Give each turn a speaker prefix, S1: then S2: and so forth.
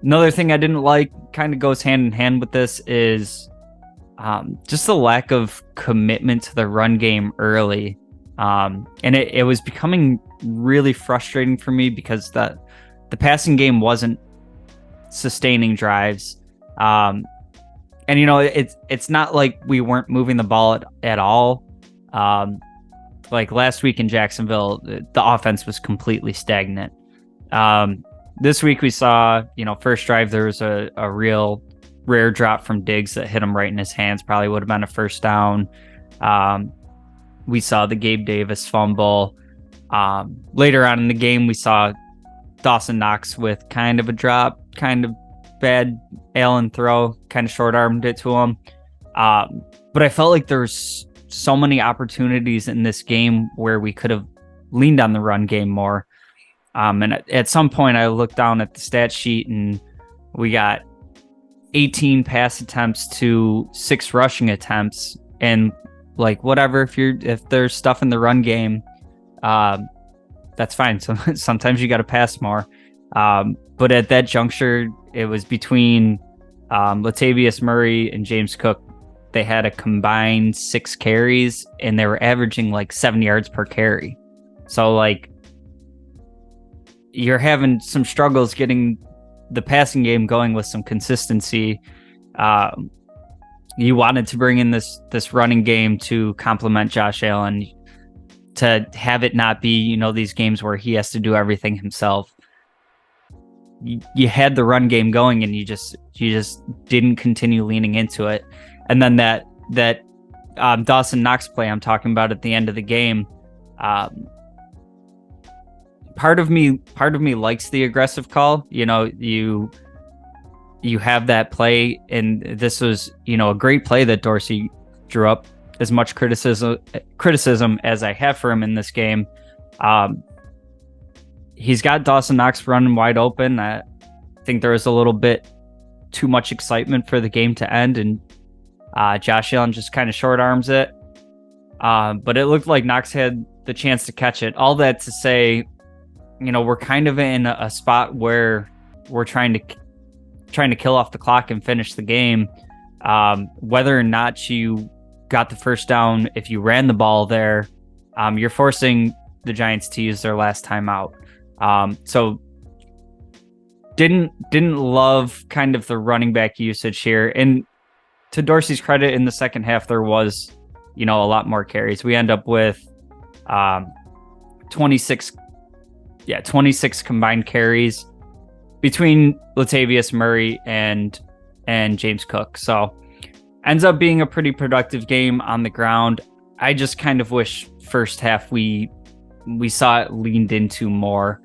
S1: Another thing I didn't like, kind of goes hand in hand with this, is just the lack of commitment to the run game early. And it was becoming really frustrating for me because the passing game wasn't sustaining drives. And it's not like we weren't moving the ball at all. Like last week in Jacksonville, the offense was completely stagnant. This week we saw, first drive, there was a real rare drop from Diggs that hit him right in his hands. Probably would have been a first down. We saw the Gabe Davis fumble. Later on in the game, we saw Dawson Knox with kind of a drop, kind of bad Allen throw, kind of short-armed it to him. But I felt like there's so many opportunities in this game where we could have leaned on the run game more. And at some point, I looked down at the stat sheet and we got 18 pass attempts to 6 rushing attempts. And like, whatever, if there's stuff in the run game, that's fine. So sometimes you got to pass more. But at that juncture, it was between Latavius Murray and James Cook. They had a combined 6 carries and they were averaging like 7 yards per carry. So like, you're having some struggles getting the passing game going with some consistency. You wanted to bring in this running game to complement Josh Allen, to have it not be, these games where he has to do everything himself. You had the run game going and you just didn't continue leaning into it. And then that Dawson Knox play I'm talking about at the end of the game, part of me likes the aggressive call. You have that play, and this was, a great play that Dorsey drew up. As much criticism as I have for him in this game, he's got Dawson Knox running wide open. I think there was a little bit too much excitement for the game to end, and Josh Allen just kind of short arms it. But it looked like Knox had the chance to catch it. All that to say, we're kind of in a spot where we're trying to kill off the clock and finish the game. Whether or not you got the first down, if you ran the ball there, you're forcing the Giants to use their last timeout. So didn't love kind of the running back usage here. And to Dorsey's credit, in the second half, there was, a lot more carries. We end up with 26 combined carries between Latavius Murray and James Cook. So ends up being a pretty productive game on the ground. I just kind of wish first half we saw it leaned into more.